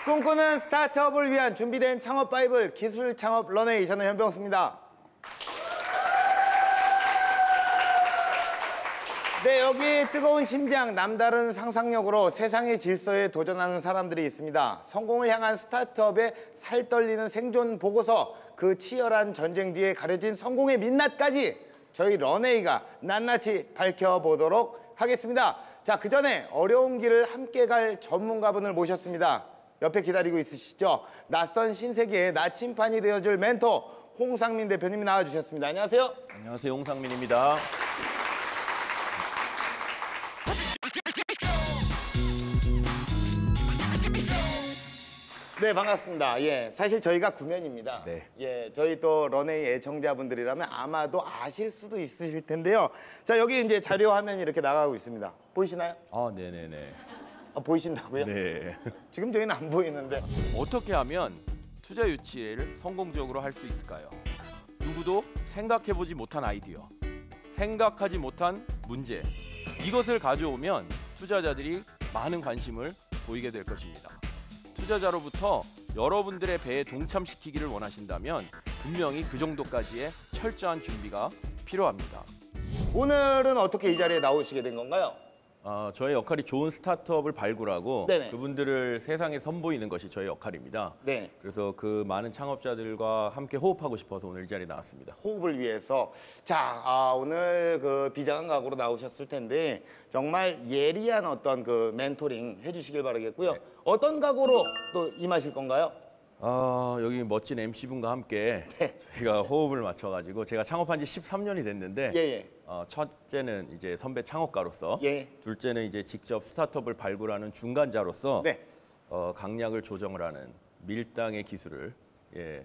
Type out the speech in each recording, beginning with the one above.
꿈꾸는 스타트업을 위한 준비된 창업 바이블 기술 창업 런웨이, 저는 현병수입니다. 네, 여기 뜨거운 심장, 남다른 상상력으로 세상의 질서에 도전하는 사람들이 있습니다. 성공을 향한 스타트업의 살떨리는 생존 보고서, 그 치열한 전쟁 뒤에 가려진 성공의 민낯까지 저희 런웨이가 낱낱이 밝혀보도록 하겠습니다. 자, 그 전에 어려운 길을 함께 갈 전문가분을 모셨습니다. 옆에 기다리고 있으시죠? 낯선 신세계의 나침판이 되어줄 멘토 홍상민 대표님이 나와주셨습니다. 안녕하세요. 안녕하세요, 홍상민입니다. 네, 반갑습니다. 예, 사실 저희가 구면입니다. 네. 예, 저희 또 런웨이 애청자분들이라면 아마도 아실 수도 있으실 텐데요. 자, 여기 이제 자료 화면이 이렇게 나가고 있습니다. 보이시나요? 아, 네네네. 보이신다고요? 네. 지금 저희는 안 보이는데. 어떻게 하면 투자 유치를 성공적으로 할 수 있을까요? 누구도 생각해보지 못한 아이디어, 생각하지 못한 문제, 이것을 가져오면 투자자들이 많은 관심을 보이게 될 것입니다. 투자자로부터 여러분들의 배에 동참시키기를 원하신다면 분명히 그 정도까지의 철저한 준비가 필요합니다. 오늘은 어떻게 이 자리에 나오시게 된 건가요? 저의 역할이 좋은 스타트업을 발굴하고 네네. 그분들을 세상에 선보이는 것이 저의 역할입니다. 네. 그래서 그 많은 창업자들과 함께 호흡하고 싶어서 오늘 이 자리에 나왔습니다. 호흡을 위해서. 자, 오늘 그 비장한 각오로 나오셨을 텐데 정말 예리한 어떤 그 멘토링 해주시길 바라겠고요. 네. 어떤 각오로 또 임하실 건가요? 여기 멋진 MC분과 함께 저희가 호흡을 맞춰가지고 제가 창업한 지 13년이 됐는데 예. 첫째는 이제 선배 창업가로서 예. 둘째는 이제 직접 스타트업을 발굴하는 중간자로서 네. 강약을 조정을 하는 밀당의 기술을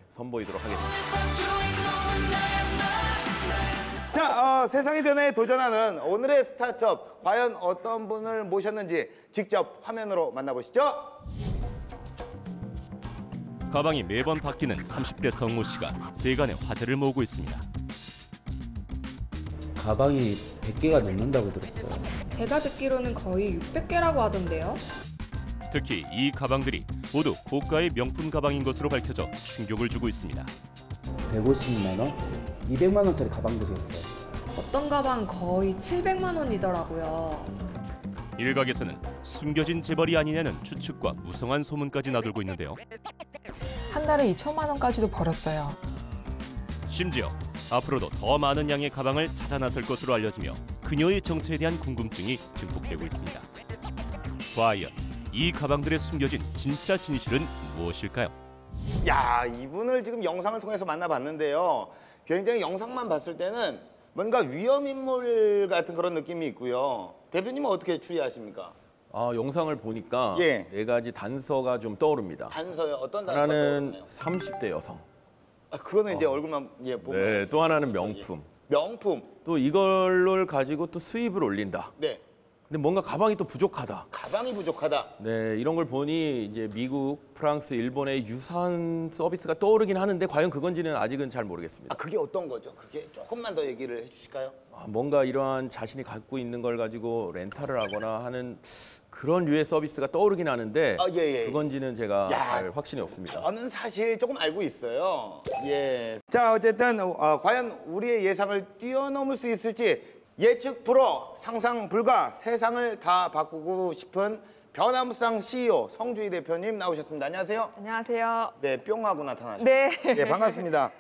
선보이도록 하겠습니다. 자, 세상의 변화에 도전하는 오늘의 스타트업, 과연 어떤 분을 모셨는지 직접 화면으로 만나보시죠. 가방이 매번 바뀌는 30대 성모 씨가 세간의 화제를 모으고 있습니다. 가방이 100개가 넘는다고 들었어요. 제가 듣기로는 거의 600개라고 하던데요. 특히 이 가방들이 모두 고가의 명품 가방인 것으로 밝혀져 충격을 주고 있습니다. 150만 원? 200만 원짜리 가방들이었어요. 어떤 가방 거의 700만 원이더라고요. 일각에서는 숨겨진 재벌이 아니냐는 추측과 무성한 소문까지 나돌고 있는데요. 한 달에 2천만 원까지도 벌었어요. 심지어 앞으로도 더 많은 양의 가방을 찾아 나설 것으로 알려지며 그녀의 정체에 대한 궁금증이 증폭되고 있습니다. 과연 이 가방들의 숨겨진 진짜 진실은 무엇일까요? 야, 이분을 지금 영상을 통해서 만나봤는데요. 굉장히 영상만 봤을 때는 뭔가 위험인물 같은 그런 느낌이 있고요. 대표님은 어떻게 추리하십니까? 영상을 보니까 예. 네 가지 단서가 좀 떠오릅니다. 단서요? 어떤 단서가 하나는 떠오르나요? 30대 여성. 그거는 이제 얼굴만 보면. 네, 또 하나는 명품. 명품. 또 이걸 가지고 또 수입을 올린다. 네. 근데 뭔가 가방이 또 부족하다. 가방이 부족하다. 네, 이런 걸 보니 이제 미국, 프랑스, 일본의 유사한 서비스가 떠오르긴 하는데 과연 그건지는 아직은 잘 모르겠습니다. 그게 어떤 거죠? 그게 조금만 더 얘기를 해주실까요? 뭔가 이러한 자신이 갖고 있는 걸 가지고 렌탈을 하거나 하는 그런 류의 서비스가 떠오르긴 하는데 예. 그건지는 제가 잘 확신이 없습니다. 저는 사실 조금 알고 있어요. 예. 자, 어쨌든 과연 우리의 예상을 뛰어넘을 수 있을지 예측 불허, 상상 불가, 세상을 다 바꾸고 싶은 변화무쌍 CEO 성주희 대표님 나오셨습니다. 안녕하세요. 안녕하세요. 네, 뿅하고 나타나셨습니다. 네. 네, 반갑습니다.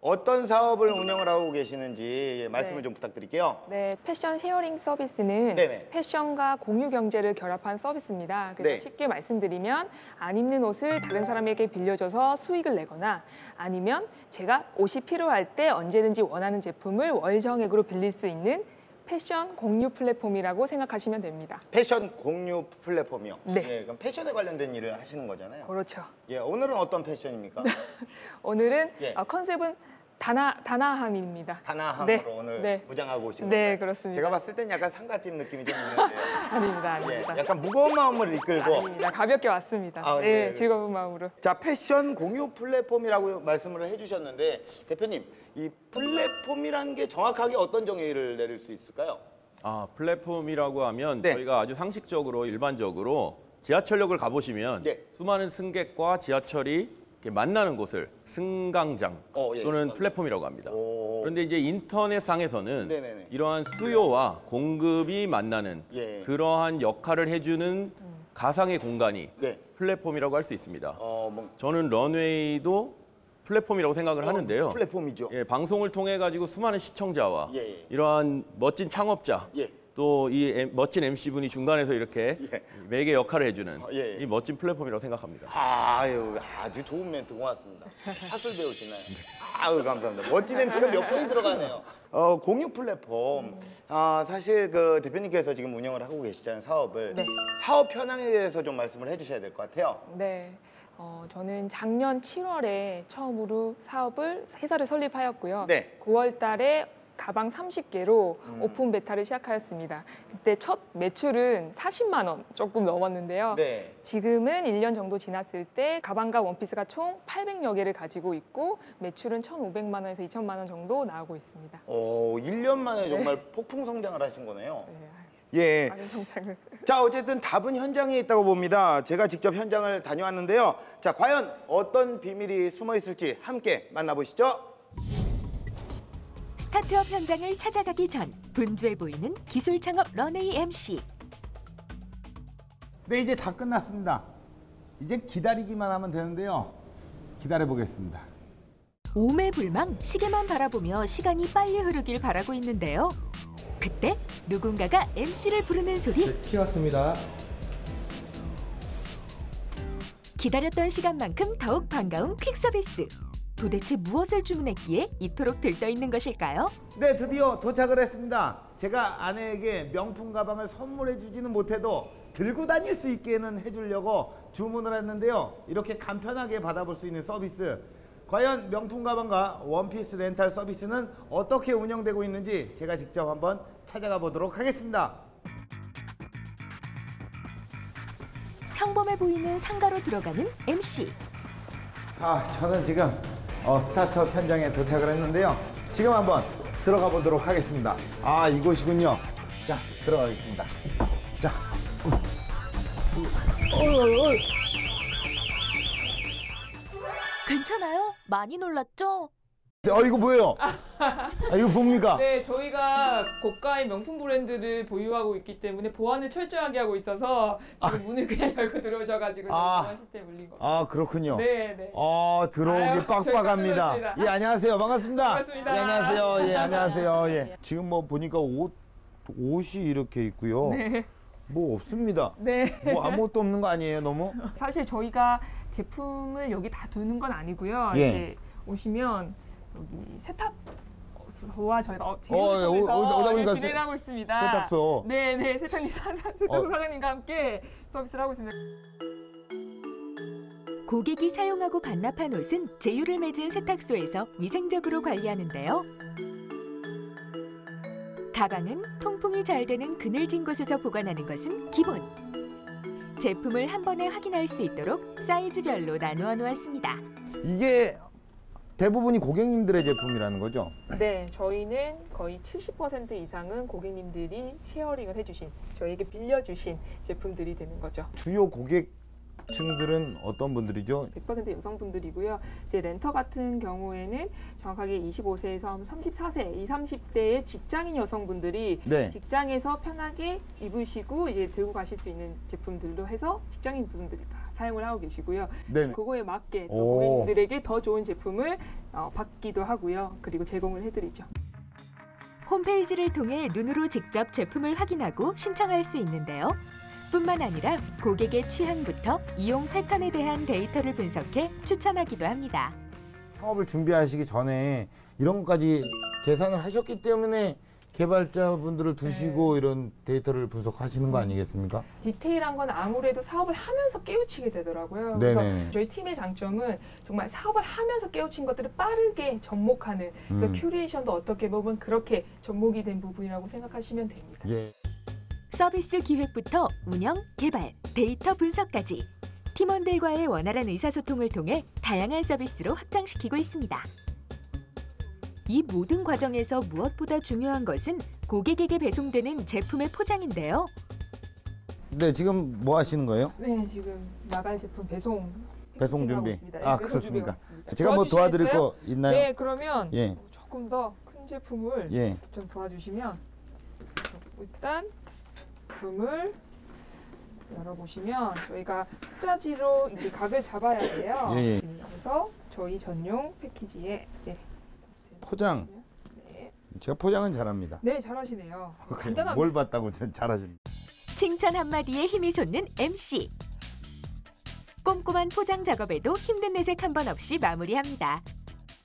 어떤 사업을 운영을 하고 계시는지 말씀을 좀 부탁드릴게요. 네, 패션 쉐어링 서비스는 네네. 패션과 공유 경제를 결합한 서비스입니다. 그래서 네. 쉽게 말씀드리면 안 입는 옷을 다른 사람에게 빌려줘서 수익을 내거나 아니면 제가 옷이 필요할 때 언제든지 원하는 제품을 월정액으로 빌릴 수 있는 패션 공유 플랫폼이라고 생각하시면 됩니다. 패션 공유 플랫폼이요? 네. 예, 그럼 패션에 관련된 일을 하시는 거잖아요. 그렇죠. 예, 오늘은 어떤 패션입니까? 오늘은 예. 컨셉은 다나함입니다. 하나함으로 네, 오늘 네. 무장하고 오신 네, 건가요? 그렇습니다. 제가 봤을 땐 약간 상가집 느낌이 좀 있는데요. 아닙니다, 예, 아닙니다. 약간 무거운 마음을 이끌고. 아닙니다. 가볍게 왔습니다. 아, 네, 예. 즐거운 마음으로. 자, 패션 공유 플랫폼이라고 말씀을 해주셨는데 대표님, 이 플랫폼이라는 게 정확하게 어떤 정의를 내릴 수 있을까요? 플랫폼이라고 하면 네. 저희가 아주 상식적으로 일반적으로 지하철역을 가보시면 네. 수많은 승객과 지하철이 이렇게 만나는 곳을 승강장 예, 또는 승강장. 플랫폼이라고 합니다. 오. 그런데 이제 인터넷상에서는 네네네. 이러한 수요와 공급이 만나는 예. 그러한 역할을 해주는 가상의 공간이 네. 플랫폼이라고 할 수 있습니다. 뭐 저는 런웨이도 플랫폼이라고 생각을 하는데요. 플랫폼이죠. 예, 방송을 통해 가지고 수많은 시청자와 예. 이러한 멋진 창업자 예. 또 이 멋진 MC분이 중간에서 이렇게 예. 매개 역할을 해주는 예. 이 멋진 플랫폼이라고 생각합니다. 아유, 아주 좋은 멘트 고맙습니다. 사슬 배우시나요? 아유, 감사합니다. 멋진 MC가 몇 번이 들어가네요. 공유 플랫폼. 사실 그 대표님께서 지금 운영을 하고 계시잖아요, 사업을. 네. 사업 현황에 대해서 좀 말씀을 해주셔야 될 것 같아요. 네. 저는 작년 7월에 처음으로 회사를 설립하였고요. 네. 9월 달에 가방 30개로 오픈 베타를 시작하였습니다. 그때 첫 매출은 40만 원 조금 넘었는데요. 네. 지금은 1년 정도 지났을 때 가방과 원피스가 총 800여 개를 가지고 있고 매출은 1,500만 원에서 2,000만 원 정도 나오고 있습니다. 1년 만에 정말 폭풍 성장을 하신 거네요. 네, 예. 많은 성장을. 자, 어쨌든 답은 현장에 있다고 봅니다. 제가 직접 현장을 다녀왔는데요. 자, 과연 어떤 비밀이 숨어 있을지 함께 만나보시죠. 스타트업 현장을 찾아가기 전 분주해 보이는 기술 창업 런웨이 MC. 네, 이제 다 끝났습니다. 이제 기다리기만 하면 되는데요. 기다려 보겠습니다. 오매불망 시계만 바라보며 시간이 빨리 흐르길 바라고 있는데요. 그때 누군가가 MC를 부르는 소리. 키 왔습니다. 기다렸던 시간만큼 더욱 반가운 퀵 서비스. 도대체 무엇을 주문했기에 이토록 들떠있는 것일까요? 네, 드디어 도착을 했습니다. 제가 아내에게 명품 가방을 선물해 주지는 못해도 들고 다닐 수 있게는 해주려고 주문을 했는데요. 이렇게 간편하게 받아볼 수 있는 서비스. 과연 명품 가방과 원피스 렌탈 서비스는 어떻게 운영되고 있는지 제가 직접 한번 찾아가 보도록 하겠습니다. 평범해 보이는 상가로 들어가는 MC. 저는 지금 스타트업 현장에 도착을 했는데요. 지금 한번 들어가 보도록 하겠습니다. 이곳이군요. 자, 들어가겠습니다. 자, 괜찮아요? 많이 놀랐죠? 이거 뭐예요? 이거 뭡니까? 네, 저희가 고가의 명품 브랜드를 보유하고 있기 때문에 보안을 철저하게 하고 있어서 지금 문을 그냥 열고 들어오셔가지고 보안 시스템 울린 거. 그렇군요. 네, 네. 들어오기 아유, 빡빡합니다. 저희 예, 안녕하세요. 반갑습니다. 반갑습니다. 예, 안녕하세요. 예, 안녕하세요. 예. 지금 뭐 보니까 옷이 이렇게 있고요. 네. 뭐 없습니다. 네. 뭐 아무것도 없는 거 아니에요, 너무? 사실 저희가 제품을 여기 다 두는 건 아니고요. 예. 이렇게 오시면 여기 세탁소와 저희가 예, 오다 보니까 진행을 하고 있습니다. 세탁소. 네네, 세탁소 사장님과 함께 서비스를 하고 있습니다. 고객이 사용하고 반납한 옷은 제휴를 맺은 세탁소에서 위생적으로 관리하는데요. 가방은 통풍이 잘 되는 그늘진 곳에서 보관하는 것은 기본. 제품을 한 번에 확인할 수 있도록 사이즈별로 나누어 놓았습니다. 이게 대부분이 고객님들의 제품이라는 거죠? 네, 저희는 거의 70% 이상은 고객님들이 쉐어링을 해주신, 저희에게 빌려주신 제품들이 되는 거죠. 주요 고객층들은 어떤 분들이죠? 100% 여성분들이고요. 이제 렌터 같은 경우에는 정확하게 25세에서 34세, 20, 30대의 직장인 여성분들이 네. 직장에서 편하게 입으시고 이제 들고 가실 수 있는 제품들로 해서 직장인 분들이 다 사용을 하고 계시고요. 네. 그거에 맞게 또 오. 고객님들에게 더 좋은 제품을 받기도 하고요. 그리고 제공을 해드리죠. 홈페이지를 통해 눈으로 직접 제품을 확인하고 신청할 수 있는데요. 뿐만 아니라 고객의 취향부터 이용 패턴에 대한 데이터를 분석해 추천하기도 합니다. 창업을 준비하시기 전에 이런 것까지 계산을 하셨기 때문에 개발자분들을 두시고 이런 데이터를 분석하시는 거 아니겠습니까? 디테일한 건 아무래도 사업을 하면서 깨우치게 되더라고요. 네네. 그래서 저희 팀의 장점은 정말 사업을 하면서 깨우친 것들을 빠르게 접목하는, 그래서 큐레이션도 어떻게 보면 그렇게 접목이 된 부분이라고 생각하시면 됩니다. 예. 서비스 기획부터 운영, 개발, 데이터 분석까지 팀원들과의 원활한 의사소통을 통해 다양한 서비스로 확장시키고 있습니다. 이 모든 과정에서 무엇보다 중요한 것은 고객에게 배송되는 제품의 포장인데요. 네, 지금 뭐 하시는 거예요? 네, 지금 나갈 제품 배송 준비. 있습니다. 아, 배송 그렇습니까? 준비하고 있습니다. 제가 뭐 도와드릴 도와주시겠어요? 거 있나요? 네, 그러면 예. 조금 더 큰 제품을 예. 좀 도와주시면 일단 제품을 열어보시면 저희가 스타지로 이렇게 각을 잡아야 돼요. 예, 예. 그래서 저희 전용 패키지에 포장. 네, 제가 포장은 잘합니다. 네 잘하시네요. 그래요. 간단합니다. 뭘 봤다고 전 잘하십니다. 칭찬 한마디에 힘이 솟는 MC. 꼼꼼한 포장 작업에도 힘든 내색 한 번 없이 마무리합니다.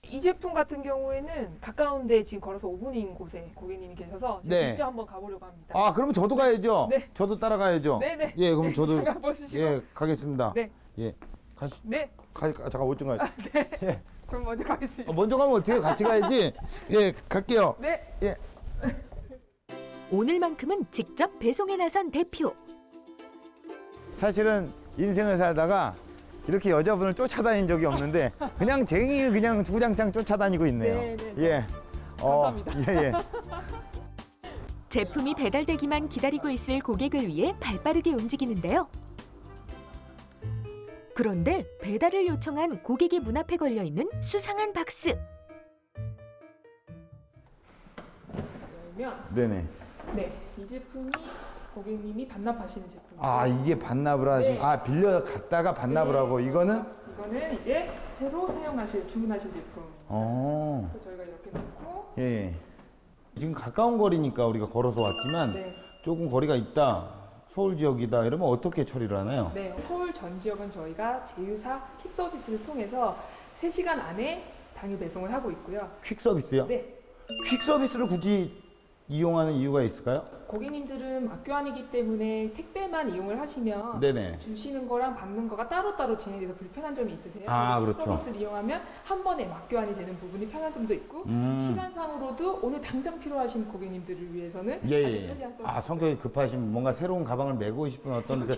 이 제품 같은 경우에는 가까운데 지금 걸어서 5분인 곳에 고객님이 계셔서 제가 네. 직접 한번 가보려고 합니다. 아, 그러면 저도 가야죠. 네. 저도 따라가야죠. 네네. 예, 그럼 저도 가보시고. 예, 가겠습니다. 네. 예. 가시. 네. 잠깐 옷 좀 가. 네. 예. 전 먼저 가겠습니다. 먼저 가면 어떻게 같이 가야지. 예, 갈게요. 네. 예. 오늘만큼은 직접 배송에 나선 대표. 사실은 인생을 살다가 이렇게 여자분을 쫓아다닌 적이 없는데 그냥 쟁이를 그냥 주구장창 쫓아다니고 있네요. 네, 네, 네. 예. 감사합니다. 예, 예. 제품이 배달되기만 기다리고 있을 고객을 위해 발빠르게 움직이는데요. 그런데 배달을 요청한 고객의 문 앞에 걸려 있는 수상한 박스. 그러면 네네. 네, 이 제품이 고객님이 반납하시는 제품이에요. 아, 이게 반납을 하시. 네. 아, 빌려 갔다가 반납을 네. 하고 이거는 이거는 이제 새로 주문하실 제품. 어. 저희가 이렇게 놓고 예, 예. 지금 가까운 거리니까 우리가 걸어서 왔지만 네. 조금 거리가 있다. 서울 지역이다. 이러면 어떻게 처리를 하나요? 네, 서울 전 지역은 저희가 제휴사 킥 서비스를 통해서 3시간 안에 당일 배송을 하고 있고요. 퀵 서비스요? 네. 퀵 서비스를 굳이 이용하는 이유가 있을까요? 고객님들은 막교환이기 때문에 택배만 이용을 하시면 네네. 주시는 거랑 받는 거가 따로따로 진행돼서 불편한 점이 있으세요? 아, 킥 그렇죠. 서비스를 이용하면 한 번에 막교환이 되는 부분이 편한 점도 있고 시간상으로도 오늘 당장 필요하신 고객님들을 위해서는 아주 예. 편리한 서비스. 아, 성격이 급하시면 뭔가 새로운 가방을 메고 싶은 어떤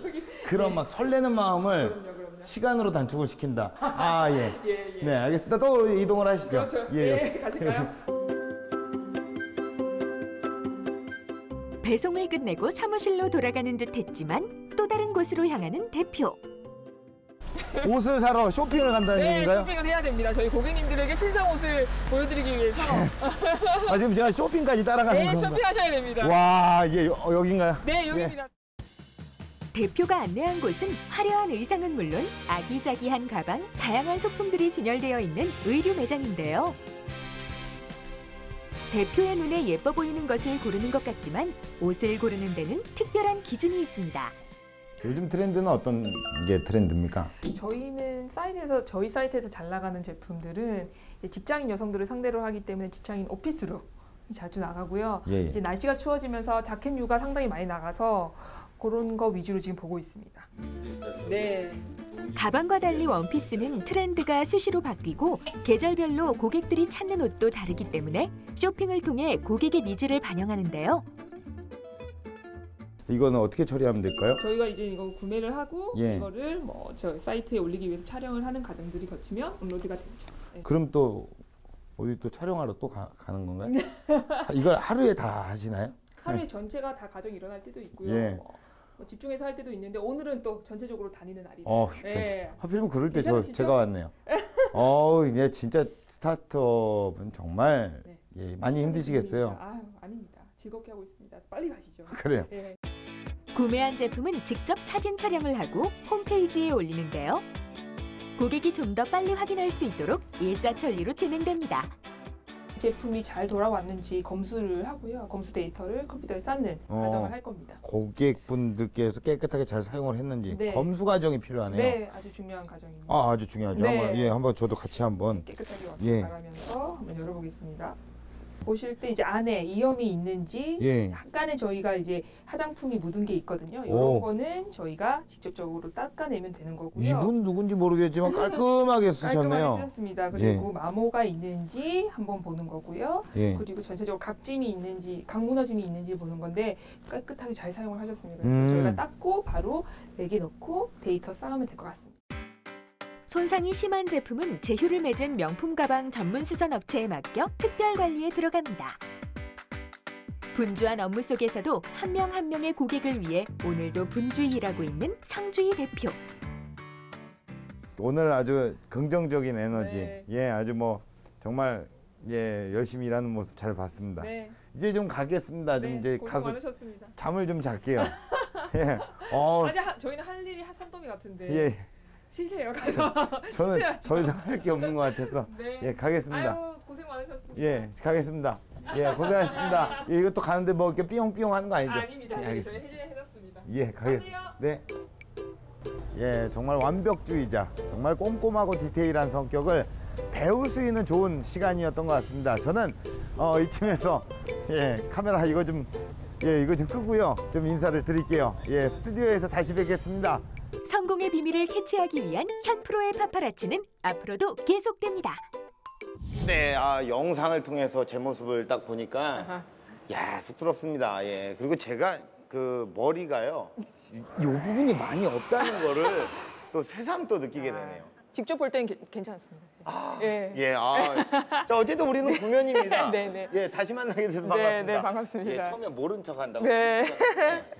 그런 막 설레는 마음을 그럼요. 시간으로 단축을 시킨다. 아, 예. 예. 네, 알겠습니다. 또 이동을 하시죠. 그렇죠. 예. 네, 가실까요? 배송을 끝내고 사무실로 돌아가는 듯 했지만 또 다른 곳으로 향하는 대표. 옷을 사러 쇼핑을 간다는 네, 얘기인가요? 쇼핑을 해야 됩니다. 저희 고객님들에게 신상 옷을 보여드리기 위해서 아, 지금 제가 쇼핑까지 따라가는 네, 건가? 쇼핑하셔야 됩니다. 와, 이게 여긴가요? 네, 여기입니다. 대표가 안내한 곳은 화려한 의상은 물론 아기자기한 가방, 다양한 소품들이 진열되어 있는 의류 매장인데요. 대표의 눈에 예뻐 보이는 것을 고르는 것 같지만 옷을 고르는 데는 특별한 기준이 있습니다. 요즘 트렌드는 어떤 게 트렌드입니까? 저희 사이트에서 잘 나가는 제품들은 이제 직장인 여성들을 상대로 하기 때문에 직장인 오피스룩 자주 나가고요. 예, 예. 이제 날씨가 추워지면서 자켓류가 상당히 많이 나가서 그런 거 위주로 지금 보고 있습니다. 네. 가방과 달리 원피스는 트렌드가 수시로 바뀌고 계절별로 고객들이 찾는 옷도 다르기 때문에 쇼핑을 통해 고객의 니즈를 반영하는데요. 이거는 어떻게 처리하면 될까요? 저희가 이제 이거 구매를 하고 예. 이거를 뭐 저희 사이트에 올리기 위해서 촬영을 하는 과정들이 거치면 업로드가 되죠. 네. 그럼 또 어디 또 촬영하러 또 가는 건가요? 이걸 하루에 다 하시나요? 하루에 전체가 다 가정이 일어날 때도 있고요. 예. 뭐 집중해서 할 때도 있는데 오늘은 또 전체적으로 다니는 날이에요. 네. 하필이면 그럴 때 괜찮으시죠? 제가 왔네요. 이제 진짜 스타트업은 정말 네. 예, 많이 힘드시겠어요. 아유, 아닙니다. 즐겁게 하고 있습니다. 빨리 가시죠. 그래요. 네. 구매한 제품은 직접 사진 촬영을 하고 홈페이지에 올리는데요. 고객이 좀 더 빨리 확인할 수 있도록 일사천리로 진행됩니다. 제품이 잘 돌아왔는지 검수를 하고요. 검수 데이터를 컴퓨터에 쌓는 과정을 할 겁니다. 고객분들께서 깨끗하게 잘 사용을 했는지 네. 검수 과정이 필요하네요. 네, 아주 중요한 과정입니다. 아주 중요하죠. 네. 한번 저도 같이 한번. 깨끗하게 예. 나가면서 한번 열어보겠습니다. 보실 때 이제 안에 이염이 있는지 예. 약간의 저희가 이제 화장품이 묻은 게 있거든요. 이런 오. 거는 저희가 직접적으로 닦아내면 되는 거고요. 이분 누군지 모르겠지만 깔끔하게 쓰셨네요. 깔끔하게 쓰셨습니다. 그리고 마모가 있는지 한번 보는 거고요. 예. 그리고 전체적으로 각짐이 있는지, 각 무너짐이 있는지 보는 건데 깨끗하게 잘 사용을 하셨습니다. 그래서 저희가 닦고 바로 맥에 넣고 데이터 쌓으면 될 것 같습니다. 손상이 심한 제품은 제휴를 맺은 명품 가방 전문 수선 업체에 맡겨 특별 관리에 들어갑니다. 분주한 업무 속에서도 한 명 한 명의 고객을 위해 오늘도 분주히 일하고 있는 성주희 대표. 오늘 아주 긍정적인 에너지. 네. 예, 아주 뭐 정말 예, 열심히 일하는 모습 잘 봤습니다. 네. 이제 좀 가겠습니다. 좀 이제 고생 가서 많으셨습니다. 잠을 좀 잘게요. 예. 아직 저희는 할 일이 산더미 같은데. 예. 쉬세요. 가서. 저는 쉬셔야죠. 더 이상 할 게 없는 것 같아서 네. 예, 가겠습니다. 아유, 고생 많으셨습니다. 예, 가겠습니다. 예, 고생하셨습니다. 예, 이것도 가는데 뭐 이렇게 삐용삐용 하는 거 아니죠? 아닙니다. 예, 저희 알겠습니다. 해줬습니다. 예, 가겠습니다. 네. 예, 정말 완벽주의자, 정말 꼼꼼하고 디테일한 성격을 배울 수 있는 좋은 시간이었던 것 같습니다. 저는 이쯤에서 예, 카메라 이거 좀 끄고요. 좀 인사를 드릴게요. 예, 스튜디오에서 다시 뵙겠습니다. 성공의 비밀을 캐치하기 위한 현 프로의 파파라치는 앞으로도 계속됩니다. 네, 영상을 통해서 제 모습을 딱 보니까 야, 쑥스럽습니다. 예, 그리고 제가 그 머리가요, 이 부분이 많이 없다는 거를 또 새삼 또 느끼게 되네요. 직접 볼 때는 괜찮습니다. 예. 예, 자, 어쨌든 우리는 구면입니다. 네, 네. 예, 다시 만나게 돼서 네, 반갑습니다. 네, 반갑습니다. 예, 처음에 모른 척 한다고. 네.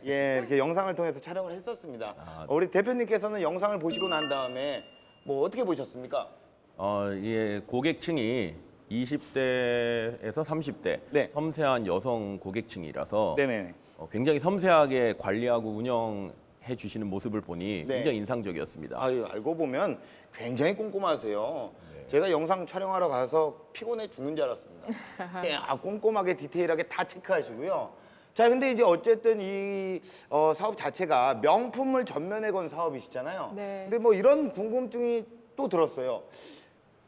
예, 이렇게 영상을 통해서 촬영을 했었습니다. 우리 대표님께서는 영상을 보시고 난 다음에 뭐 어떻게 보셨습니까? 예, 고객층이 20대에서 30대 네. 섬세한 여성 고객층이라서 네네. 굉장히 섬세하게 관리하고 운영해 주시는 모습을 보니 네. 굉장히 인상적이었습니다. 알고 보면 굉장히 꼼꼼하세요. 제가 영상 촬영하러 가서 피곤해 죽는 줄 알았습니다. 예, 꼼꼼하게 디테일하게 다 체크하시고요. 자, 근데 이제 어쨌든 이 사업 자체가 명품을 전면에 건 사업이시잖아요. 네. 근데 뭐 이런 궁금증이 또 들었어요.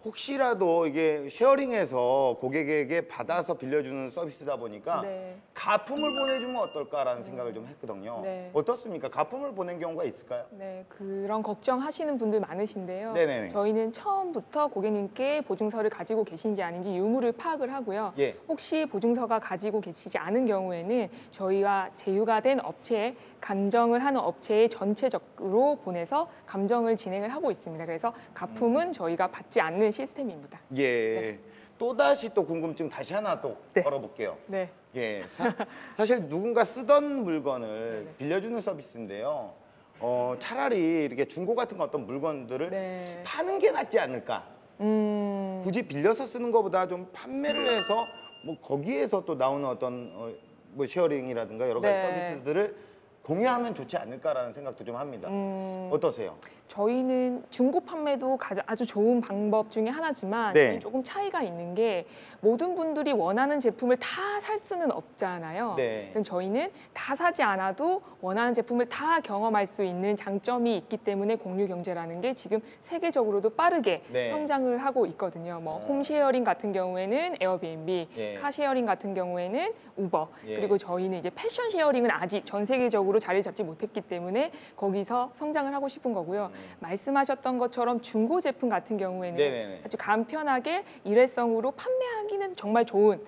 혹시라도 이게 쉐어링해서 고객에게 받아서 빌려주는 서비스다 보니까 네. 가품을 보내주면 어떨까라는 생각을 좀 했거든요. 네. 어떻습니까? 가품을 보낸 경우가 있을까요? 네, 그런 걱정하시는 분들 많으신데요. 네네네. 저희는 처음부터 고객님께 보증서를 가지고 계신지 아닌지 유무를 파악을 하고요. 예. 혹시 보증서가 가지고 계시지 않은 경우에는 저희가 제휴가 된 업체에 감정을 하는 업체에 전체적으로 보내서 감정을 진행을 하고 있습니다. 그래서 가품은 저희가 받지 않는 시스템입니다. 예. 또다시 또 궁금증 다시 하나 또 네. 걸어볼게요. 네. 예. 사실 누군가 쓰던 물건을 빌려주는 서비스인데요. 차라리 이렇게 중고 같은 어떤 물건들을 네. 파는 게 낫지 않을까. 굳이 빌려서 쓰는 것보다 좀 판매를 해서 뭐 거기에서 또 나오는 어떤 뭐 쉐어링이라든가 여러 가지 네. 서비스들을 공유하면 좋지 않을까라는 생각도 좀 합니다. 어떠세요? 저희는 중고 판매도 아주 좋은 방법 중에 하나지만 네. 저희는 조금 차이가 있는 게 모든 분들이 원하는 제품을 다 살 수는 없잖아요. 네. 그럼 저희는 다 사지 않아도 원하는 제품을 다 경험할 수 있는 장점이 있기 때문에 공유 경제라는 게 지금 세계적으로도 빠르게 네. 성장을 하고 있거든요. 뭐 홈쉐어링 같은 경우에는 에어비앤비, 예. 카쉐어링 같은 경우에는 우버, 예. 그리고 저희는 이제 패션 쉐어링은 아직 전 세계적으로 자리 잡지 못했기 때문에 거기서 성장을 하고 싶은 거고요. 말씀하셨던 것처럼 중고 제품 같은 경우에는 네네네. 아주 간편하게 일회성으로 판매하기는 정말 좋은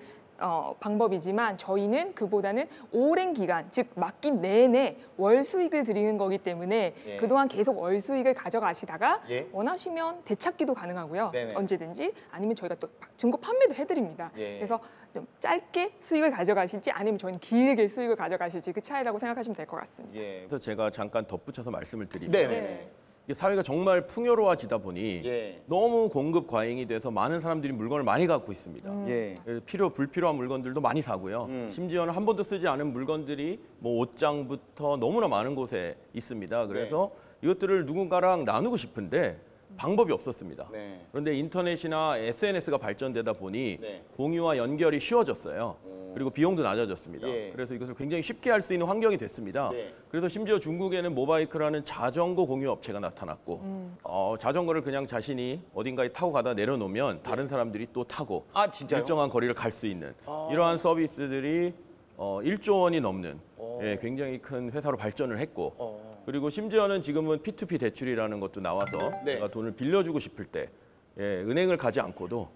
방법이지만 저희는 그보다는 오랜 기간, 즉 맡긴 내내 월 수익을 드리는 거기 때문에 예. 그동안 계속 월 수익을 가져가시다가 예. 원하시면 되찾기도 가능하고요. 네네. 언제든지 아니면 저희가 또 중고 판매도 해드립니다. 예. 그래서 좀 짧게 수익을 가져가실지 아니면 저희는 길게 수익을 가져가실지 그 차이라고 생각하시면 될 것 같습니다. 예. 그래서 제가 잠깐 덧붙여서 말씀을 드리면 네네네. 이게 사회가 정말 풍요로워지다 보니 예. 너무 공급 과잉이 돼서 많은 사람들이 물건을 많이 갖고 있습니다. 예. 필요 불필요한 물건들도 많이 사고요. 심지어는 한 번도 쓰지 않은 물건들이 뭐 옷장부터 너무나 많은 곳에 있습니다. 그래서 이것들을 누군가랑 나누고 싶은데 방법이 없었습니다. 네. 그런데 인터넷이나 SNS가 발전되다 보니 네. 공유와 연결이 쉬워졌어요. 그리고 비용도 낮아졌습니다. 예. 그래서 이것을 굉장히 쉽게 할 수 있는 환경이 됐습니다. 네. 그래서 심지어 중국에는 모바이크라는 자전거 공유 업체가 나타났고 자전거를 그냥 자신이 어딘가에 타고 가다 내려놓으면 다른 사람들이 또 타고 아, 진짜요? 일정한 거리를 갈 수 있는 이러한 서비스들이 1조 원이 넘는 예, 굉장히 큰 회사로 발전을 했고 그리고 심지어는 지금은 P2P 대출이라는 것도 나와서 네. 내가 돈을 빌려주고 싶을 때 은행을 가지 않고도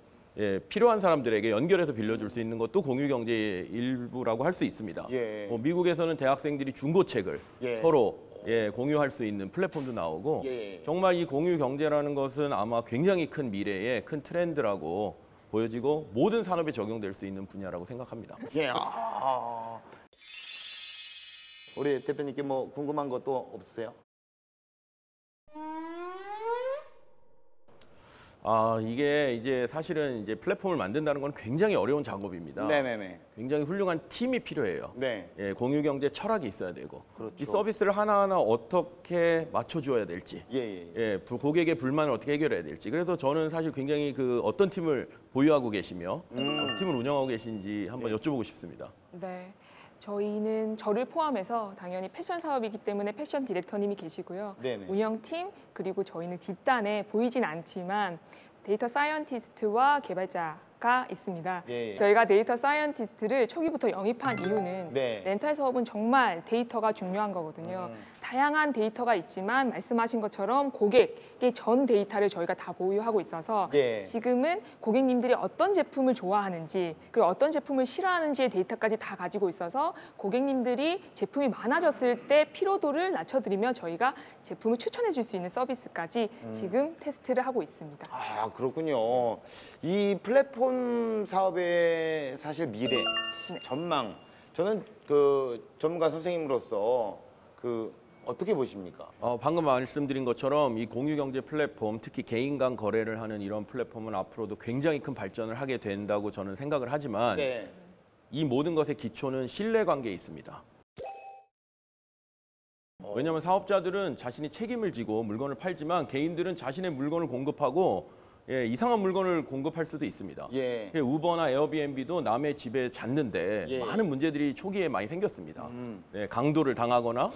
필요한 사람들에게 연결해서 빌려줄 수 있는 것도 공유경제의 일부라고 할 수 있습니다. 예. 미국에서는 대학생들이 중고책을 예. 서로 공유할 수 있는 플랫폼도 나오고 예. 정말 이 공유 경제라는 것은 아마 굉장히 큰 미래의 큰 트렌드라고 보여지고 모든 산업에 적용될 수 있는 분야라고 생각합니다. 예. 우리 대표님께 뭐 궁금한 것도 없으세요? 이게 이제 사실은 이제 플랫폼을 만든다는 건 굉장히 어려운 작업입니다. 네네네. 굉장히 훌륭한 팀이 필요해요. 네. 공유 경제 철학이 있어야 되고 그렇죠. 이 서비스를 하나하나 어떻게 맞춰줘야 될지, 예. 고객의 불만을 어떻게 해결해야 될지. 그래서 저는 사실 굉장히 그 어떤 팀을 보유하고 계시며 팀을 운영하고 계신지 한번 여쭤보고 싶습니다. 네. 저희는 저를 포함해서 당연히 패션 사업이기 때문에 패션 디렉터님이 계시고요. 네네. 운영팀 그리고 저희는 뒷단에 보이진 않지만 데이터 사이언티스트와 개발자가 있습니다. 예. 저희가 데이터 사이언티스트를 초기부터 영입한 이유는 네. 렌탈 사업은 정말 데이터가 중요한 거거든요. 다양한 데이터가 있지만 말씀하신 것처럼 고객의 전 데이터를 저희가 다 보유하고 있어서 예. 지금은 고객님들이 어떤 제품을 좋아하는지 그리고 어떤 제품을 싫어하는지의 데이터까지 다 가지고 있어서 고객님들이 제품이 많아졌을 때 피로도를 낮춰드리며 저희가 제품을 추천해 줄 수 있는 서비스까지 지금 테스트를 하고 있습니다. 그렇군요. 이 플랫폼 사업의 사실 미래, 전망, 저는 그 전문가 선생님으로서 어떻게 보십니까? 방금 말씀드린 것처럼 이 공유경제 플랫폼, 특히 개인 간 거래를 하는 이런 플랫폼은 앞으로도 굉장히 큰 발전을 하게 된다고 저는 생각을 하지만 네. 이 모든 것의 기초는 신뢰관계에 있습니다. 왜냐하면 사업자들은 자신이 책임을 지고 물건을 팔지만 개인들은 자신의 물건을 공급하고 이상한 물건을 공급할 수도 있습니다. 예. 우버나 에어비앤비도 남의 집에 잤는데 예. 많은 문제들이 초기에 많이 생겼습니다. 강도를 당하거나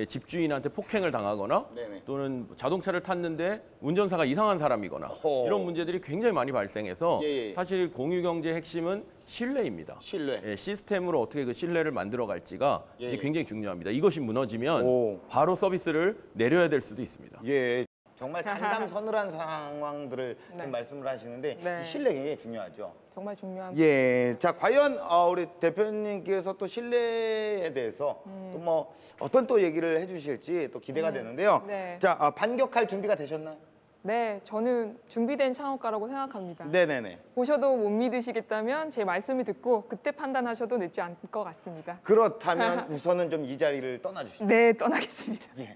집주인한테 폭행을 당하거나 네네. 또는 자동차를 탔는데 운전사가 이상한 사람이거나 이런 문제들이 굉장히 많이 발생해서 예. 사실 공유경제의 핵심은 신뢰입니다. 신뢰. 시스템으로 어떻게 그 신뢰를 만들어 갈지가 예. 이게 굉장히 중요합니다. 이것이 무너지면 오. 바로 서비스를 내려야 될 수도 있습니다. 예. 정말 간담서늘한 상황들을 네. 지금 말씀을 하시는데 네. 이 신뢰 굉장히 중요하죠. 정말 중요한 예. 자, 과연 우리 대표님께서 또 신뢰에 대해서 또 뭐 어떤 또 얘기를 해주실지 또 기대가 되는데요. 네. 자, 반격할 준비가 되셨나요? 네, 저는 준비된 창업가라고 생각합니다. 네네네. 보셔도 못 믿으시겠다면 제 말씀을 듣고 그때 판단하셔도 늦지 않을 것 같습니다. 그렇다면 우선은 좀 이 자리를 떠나주시죠. 네, 떠나겠습니다. 예.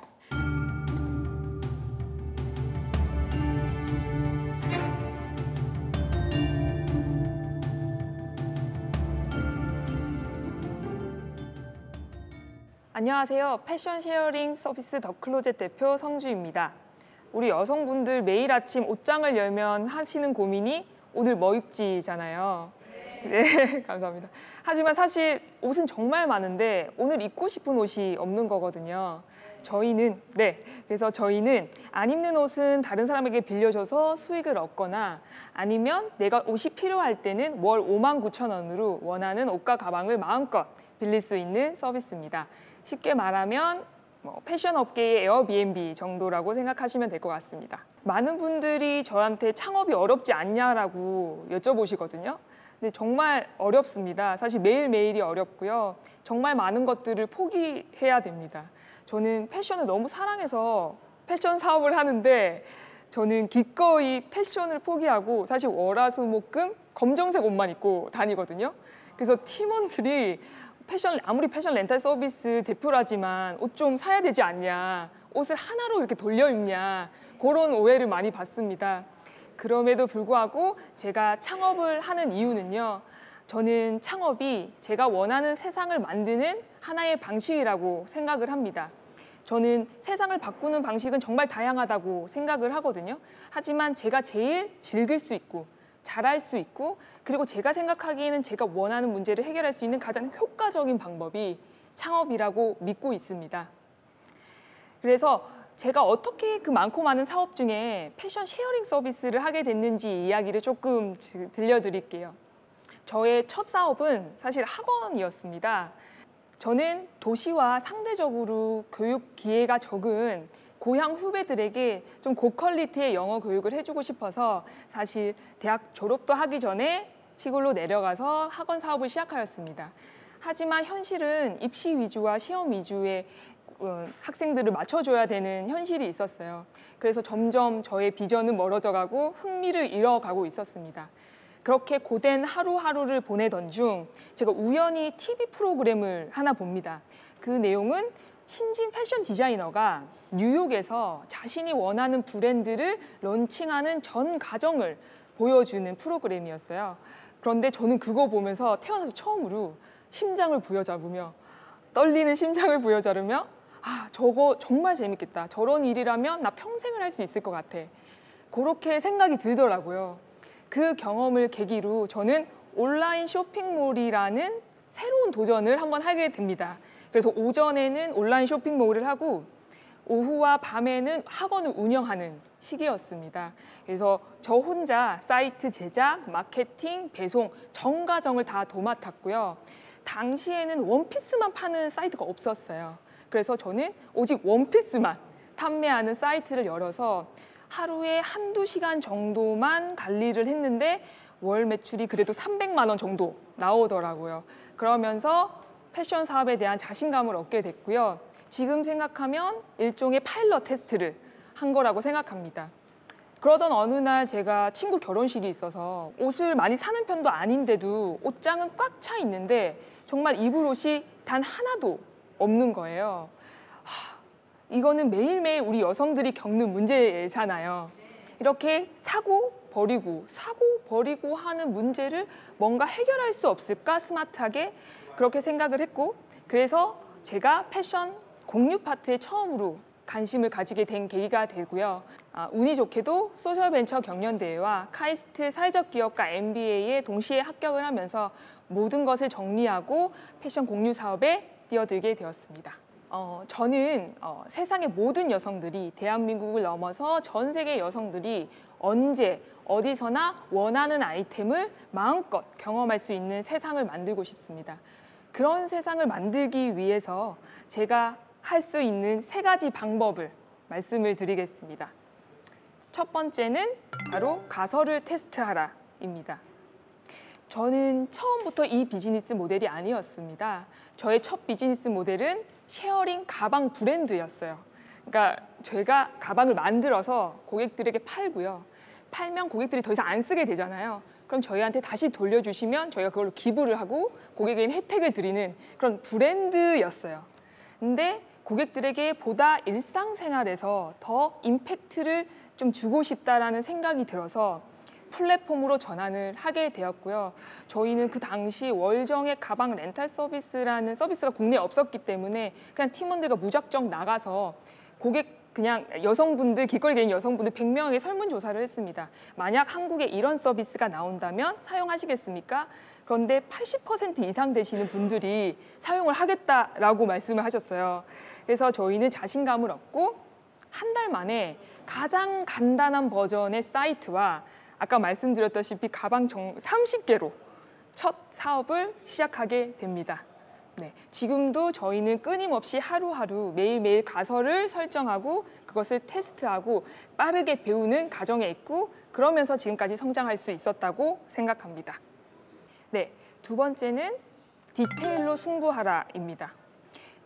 안녕하세요. 패션 쉐어링 서비스 더클로젯 대표 성주입니다. 우리 여성분들 매일 아침 옷장을 열면 하시는 고민이 오늘 뭐 입지잖아요. 네, 감사합니다. 하지만 사실 옷은 정말 많은데 오늘 입고 싶은 옷이 없는 거거든요. 그래서 저희는 안 입는 옷은 다른 사람에게 빌려줘서 수익을 얻거나 아니면 내가 옷이 필요할 때는 월 59,000원으로 원하는 옷과 가방을 마음껏 빌릴 수 있는 서비스입니다. 쉽게 말하면 패션 업계의 에어비앤비 정도라고 생각하시면 될 것 같습니다. 많은 분들이 저한테 창업이 어렵지 않냐라고 여쭤보시거든요. 근데 정말 어렵습니다. 사실 매일매일이 어렵고요. 정말 많은 것들을 포기해야 됩니다. 저는 패션을 너무 사랑해서 패션 사업을 하는데 저는 기꺼이 패션을 포기하고 사실 월화수목금 검정색 옷만 입고 다니거든요. 그래서 팀원들이 아무리 패션 렌탈 서비스 대표라지만 옷 좀 사야 되지 않냐, 옷을 하나로 이렇게 돌려 입냐, 그런 오해를 많이 받습니다. 그럼에도 불구하고 제가 창업을 하는 이유는요, 저는 창업이 제가 원하는 세상을 만드는 하나의 방식이라고 생각을 합니다. 저는 세상을 바꾸는 방식은 정말 다양하다고 생각을 하거든요. 하지만 제가 제일 즐길 수 있고 잘할 수 있고 그리고 제가 생각하기에는 제가 원하는 문제를 해결할 수 있는 가장 효과적인 방법이 창업이라고 믿고 있습니다. 그래서 제가 어떻게 그 많고 많은 사업 중에 패션 쉐어링 서비스를 하게 됐는지 이야기를 조금 들려드릴게요. 저의 첫 사업은 사실 학원이었습니다. 저는 도시와 상대적으로 교육 기회가 적은 고향 후배들에게 좀 고퀄리티의 영어 교육을 해주고 싶어서 사실 대학 졸업도 하기 전에 시골로 내려가서 학원 사업을 시작하였습니다. 하지만 현실은 입시 위주와 시험 위주의 학생들을 맞춰줘야 되는 현실이 있었어요. 그래서 점점 저의 비전은 멀어져 가고 흥미를 잃어가고 있었습니다. 그렇게 고된 하루하루를 보내던 중 제가 우연히 TV 프로그램을 하나 봅니다. 그 내용은 신진 패션 디자이너가 뉴욕에서 자신이 원하는 브랜드를 런칭하는 전 과정을 보여주는 프로그램이었어요. 그런데 저는 그거 보면서 태어나서 처음으로 심장을 부여잡으며 떨리는 심장을 부여잡으며 아, 저거 정말 재밌겠다. 저런 일이라면 나 평생을 할 수 있을 것 같아. 그렇게 생각이 들더라고요. 그 경험을 계기로 저는 온라인 쇼핑몰이라는 새로운 도전을 한번 하게 됩니다. 그래서 오전에는 온라인 쇼핑몰을 하고 오후와 밤에는 학원을 운영하는 시기였습니다. 그래서 저 혼자 사이트 제작, 마케팅, 배송, 전 과정을 다 도맡았고요. 당시에는 원피스만 파는 사이트가 없었어요. 그래서 저는 오직 원피스만 판매하는 사이트를 열어서 하루에 한두 시간 정도만 관리를 했는데 월 매출이 그래도 300만 원 정도 나오더라고요. 그러면서 패션 사업에 대한 자신감을 얻게 됐고요. 지금 생각하면 일종의 파일럿 테스트를 한 거라고 생각합니다. 그러던 어느 날 제가 친구 결혼식이 있어서 옷을 많이 사는 편도 아닌데도 옷장은 꽉 차 있는데 정말 입을 옷이 단 하나도 없는 거예요. 이거는 매일매일 우리 여성들이 겪는 문제잖아요. 이렇게 사고 버리고 하는 문제를 뭔가 해결할 수 없을까 스마트하게 그렇게 생각을 했고 그래서 제가 패션 공유 파트에 처음으로 관심을 가지게 된 계기가 되고요. 운이 좋게도 소셜벤처 경연대회와 카이스트 사회적 기업가 MBA에 동시에 합격을 하면서 모든 것을 정리하고 패션 공유 사업에 뛰어들게 되었습니다. 저는 세상의 모든 여성들이 대한민국을 넘어서 전 세계 여성들이 언제 어디서나 원하는 아이템을 마음껏 경험할 수 있는 세상을 만들고 싶습니다. 그런 세상을 만들기 위해서 제가 할 수 있는 3가지 방법을 말씀을 드리겠습니다. 첫 번째는 바로 가설을 테스트하라입니다. 저는 처음부터 이 비즈니스 모델이 아니었습니다. 저의 첫 비즈니스 모델은 쉐어링 가방 브랜드였어요. 그러니까 제가 가방을 만들어서 고객들에게 팔고요. 팔면 고객들이 더 이상 안 쓰게 되잖아요. 그럼 저희한테 다시 돌려주시면 저희가 그걸로 기부를 하고 고객에게 혜택을 드리는 그런 브랜드였어요. 근데 고객들에게 보다 일상생활에서 더 임팩트를 좀 주고 싶다라는 생각이 들어서 플랫폼으로 전환을 하게 되었고요. 저희는 그 당시 월정액 가방 렌탈 서비스라는 서비스가 국내에 없었기 때문에 그냥 팀원들과 무작정 나가서 그냥 여성분들, 길거리 개인 여성분들 100명에게 설문조사를 했습니다. 만약 한국에 이런 서비스가 나온다면 사용하시겠습니까? 그런데 80% 이상 되시는 분들이 사용을 하겠다라고 말씀을 하셨어요. 그래서 저희는 자신감을 얻고 한 달 만에 가장 간단한 버전의 사이트와 아까 말씀드렸다시피 가방 30개로 첫 사업을 시작하게 됩니다. 네, 지금도 저희는 끊임없이 하루하루 매일매일 가설을 설정하고 그것을 테스트하고 빠르게 배우는 과정에 있고 그러면서 지금까지 성장할 수 있었다고 생각합니다. 네, 두 번째는 디테일로 승부하라입니다.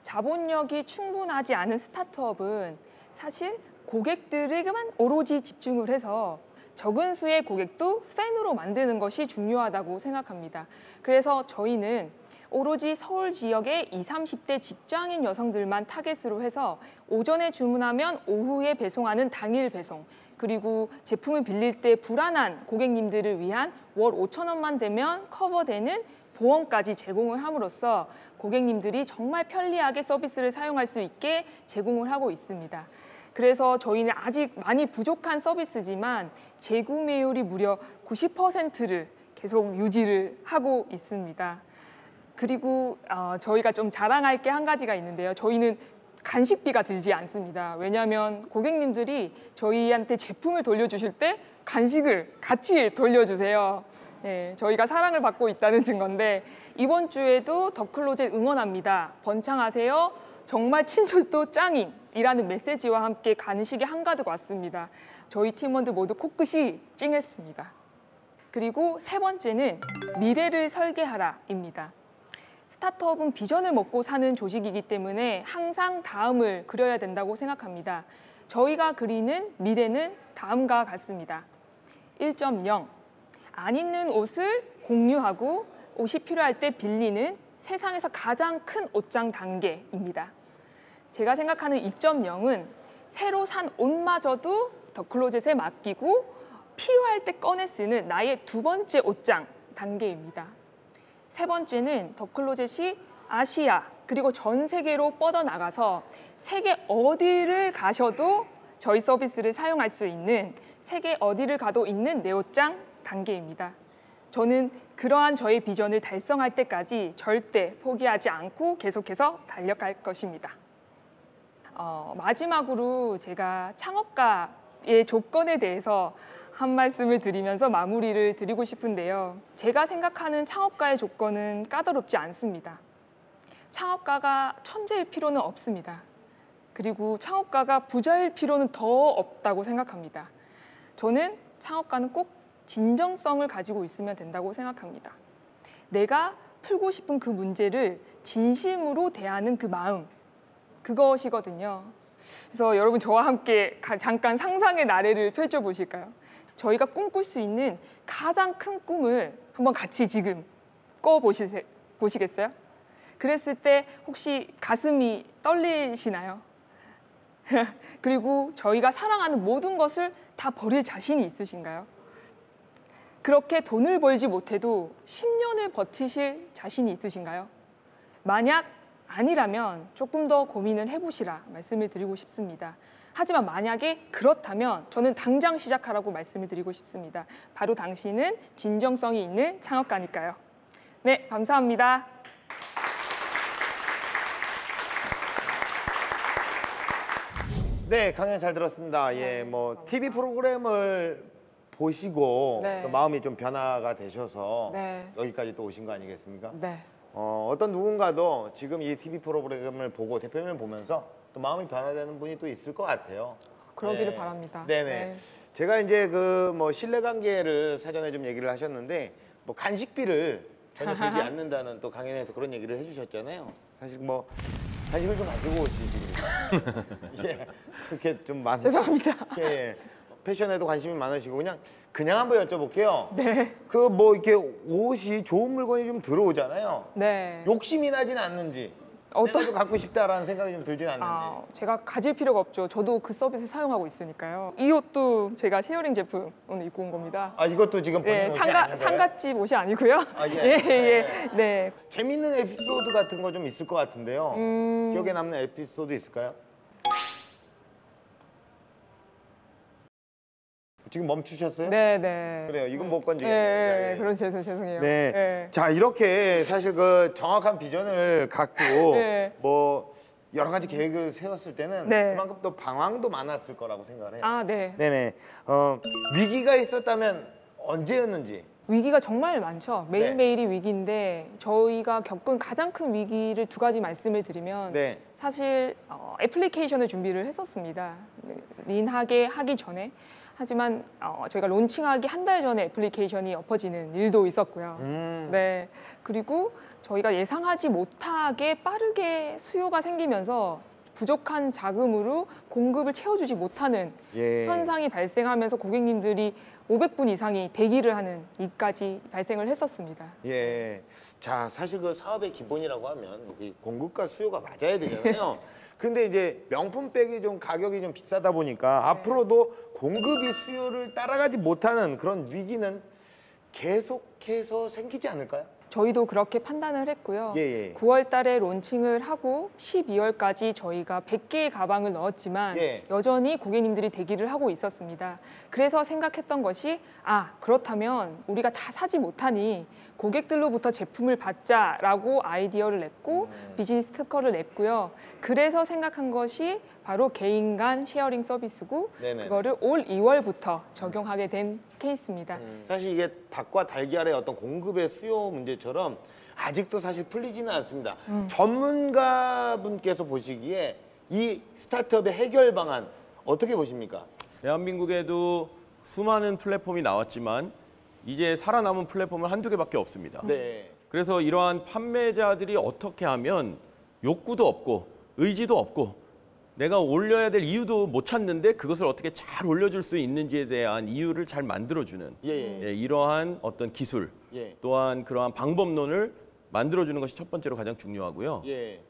자본력이 충분하지 않은 스타트업은 사실 고객들에게만 오로지 집중을 해서 적은 수의 고객도 팬으로 만드는 것이 중요하다고 생각합니다. 그래서 저희는 오로지 서울 지역의 20, 30대 직장인 여성들만 타겟으로 해서 오전에 주문하면 오후에 배송하는 당일 배송, 그리고 제품을 빌릴 때 불안한 고객님들을 위한 월 5,000원만 되면 커버되는 보험까지 제공을 함으로써 고객님들이 정말 편리하게 서비스를 사용할 수 있게 제공을 하고 있습니다. 그래서 저희는 아직 많이 부족한 서비스지만 재구매율이 무려 90%를 계속 유지를 하고 있습니다. 그리고 저희가 좀 자랑할 게 한 가지가 있는데요. 저희는 간식비가 들지 않습니다. 왜냐하면 고객님들이 저희한테 제품을 돌려주실 때 간식을 같이 돌려주세요. 네, 저희가 사랑을 받고 있다는 증거인데 이번 주에도 더클로젯 응원합니다. 번창하세요. 정말 친절도 짱임이라는 메시지와 함께 간식이 한가득 왔습니다. 저희 팀원들 모두 코끝이 찡했습니다. 그리고 세 번째는 미래를 설계하라입니다. 스타트업은 비전을 먹고 사는 조직이기 때문에 항상 다음을 그려야 된다고 생각합니다. 저희가 그리는 미래는 다음과 같습니다. 1.0. 안 입는 옷을 공유하고 옷이 필요할 때 빌리는 세상에서 가장 큰 옷장 단계입니다. 제가 생각하는 2.0은 새로 산 옷마저도 더클로젯에 맡기고 필요할 때 꺼내 쓰는 나의 두 번째 옷장 단계입니다. 세 번째는 더클로젯이 아시아 그리고 전 세계로 뻗어나가서 세계 어디를 가셔도 저희 서비스를 사용할 수 있는 세계 어디를 가도 있는 내 옷장 단계입니다. 저는 그러한 저의 비전을 달성할 때까지 절대 포기하지 않고 계속해서 달려갈 것입니다. 마지막으로 제가 창업가의 조건에 대해서 한 말씀을 드리면서 마무리를 드리고 싶은데요. 제가 생각하는 창업가의 조건은 까다롭지 않습니다. 창업가가 천재일 필요는 없습니다. 그리고 창업가가 부자일 필요는 더 없다고 생각합니다. 저는 창업가는 꼭 진정성을 가지고 있으면 된다고 생각합니다. 내가 풀고 싶은 그 문제를 진심으로 대하는 그 마음, 그것이거든요. 그래서 여러분 저와 함께 잠깐 상상의 나래를 펼쳐보실까요? 저희가 꿈꿀 수 있는 가장 큰 꿈을 한번 같이 지금 보시겠어요? 그랬을 때 혹시 가슴이 떨리시나요? 그리고 저희가 사랑하는 모든 것을 다 버릴 자신이 있으신가요? 그렇게 돈을 벌지 못해도 10년을 버티실 자신이 있으신가요? 만약 아니라면 조금 더 고민을 해보시라 말씀을 드리고 싶습니다. 하지만 만약에 그렇다면 저는 당장 시작하라고 말씀을 드리고 싶습니다. 바로 당신은 진정성이 있는 창업가니까요. 네, 감사합니다. 네, 강연 잘 들었습니다. 예, 뭐 TV 프로그램을 보시고 네. 또 마음이 좀 변화가 되셔서 네. 여기까지 또 오신 거 아니겠습니까? 네. 어떤 누군가도 지금 이 TV 프로그램을 보고 대표님을 보면서 또 마음이 변화되는 분이 또 있을 것 같아요. 그러기를 네. 바랍니다. 네네. 네. 제가 이제 그 뭐 신뢰관계를 사전에 좀 얘기를 하셨는데 뭐 간식비를 전혀 들지 않는다는 또 강연에서 그런 얘기를 해주셨잖아요. 사실 뭐 간식을 좀 가지고 오시지. 예, 그렇게 좀 많으시죠. 죄송합니다. 예, 패션에도 관심이 많으시고 그냥 한번 여쭤볼게요. 네. 그 뭐 이렇게 옷이 좋은 물건이 좀 들어오잖아요. 네. 욕심이 나진 않는지. 내가 좀 갖고 싶다라는 생각이 좀 들진 않는지. 제가 가질 필요가 없죠. 저도 그 서비스 사용하고 있으니까요. 이 옷도 제가 쉐어링 제품 오늘 입고 온 겁니다. 아 이것도 지금 본인 네, 옷이 아닌가요? 상갓집 옷이 아니고요. 아, 예. 예. 네. 재밌는 에피소드 같은 거 좀 있을 것 같은데요. 기억에 남는 에피소드 있을까요? 지금 멈추셨어요? 네. 그래요. 이건 못 건지겠네요. 네, 예. 그런 죄송해요. 네. 네. 자, 이렇게 사실 그 정확한 비전을 갖고 네. 뭐 여러 가지 계획을 세웠을 때는 네. 그만큼 또 방황도 많았을 거라고 생각을 해요. 아, 네. 네네. 위기가 있었다면 언제였는지. 위기가 정말 많죠. 매일매일이 위기인데 저희가 겪은 가장 큰 위기를 두 가지 말씀을 드리면 네. 사실 애플리케이션을 준비를 했었습니다. 린하게 하기 전에. 하지만 저희가 론칭하기 한 달 전에 애플리케이션이 엎어지는 일도 있었고요. 네. 그리고 저희가 예상하지 못하게 빠르게 수요가 생기면서 부족한 자금으로 공급을 채워주지 못하는 예. 현상이 발생하면서 고객님들이 500분 이상이 대기를 하는 일까지 발생을 했었습니다. 예. 자, 사실 그 사업의 기본이라고 하면 이 공급과 수요가 맞아야 되잖아요. 근데 이제 명품백이 좀 가격이 좀 비싸다 보니까 앞으로도 공급이 수요를 따라가지 못하는 그런 위기는 계속해서 생기지 않을까요? 저희도 그렇게 판단을 했고요. 예. 9월 달에 론칭을 하고 12월까지 저희가 100개의 가방을 넣었지만 예. 여전히 고객님들이 대기를 하고 있었습니다. 그래서 생각했던 것이 그렇다면 우리가 다 사지 못하니 고객들로부터 제품을 받자라고 아이디어를 냈고 비즈니스 특허를 냈고요. 그래서 생각한 것이 바로 개인 간 쉐어링 서비스고 네네. 그거를 올 2월부터 적용하게 된 케이스입니다. 사실 이게 닭과 달걀의 어떤 공급의 수요 문제처럼 아직도 사실 풀리지는 않습니다. 전문가분께서 보시기에 이 스타트업의 해결 방안 어떻게 보십니까? 대한민국에도 수많은 플랫폼이 나왔지만 이제 살아남은 플랫폼은 한두 개밖에 없습니다. 네. 그래서 이러한 판매자들이 어떻게 하면 욕구도 없고 의지도 없고 내가 올려야 될 이유도 못 찾는데 그것을 어떻게 잘 올려줄 수 있는지에 대한 이유를 잘 만들어주는 이러한 어떤 기술 또한 그러한 방법론을 만들어주는 것이 첫 번째로 가장 중요하고요.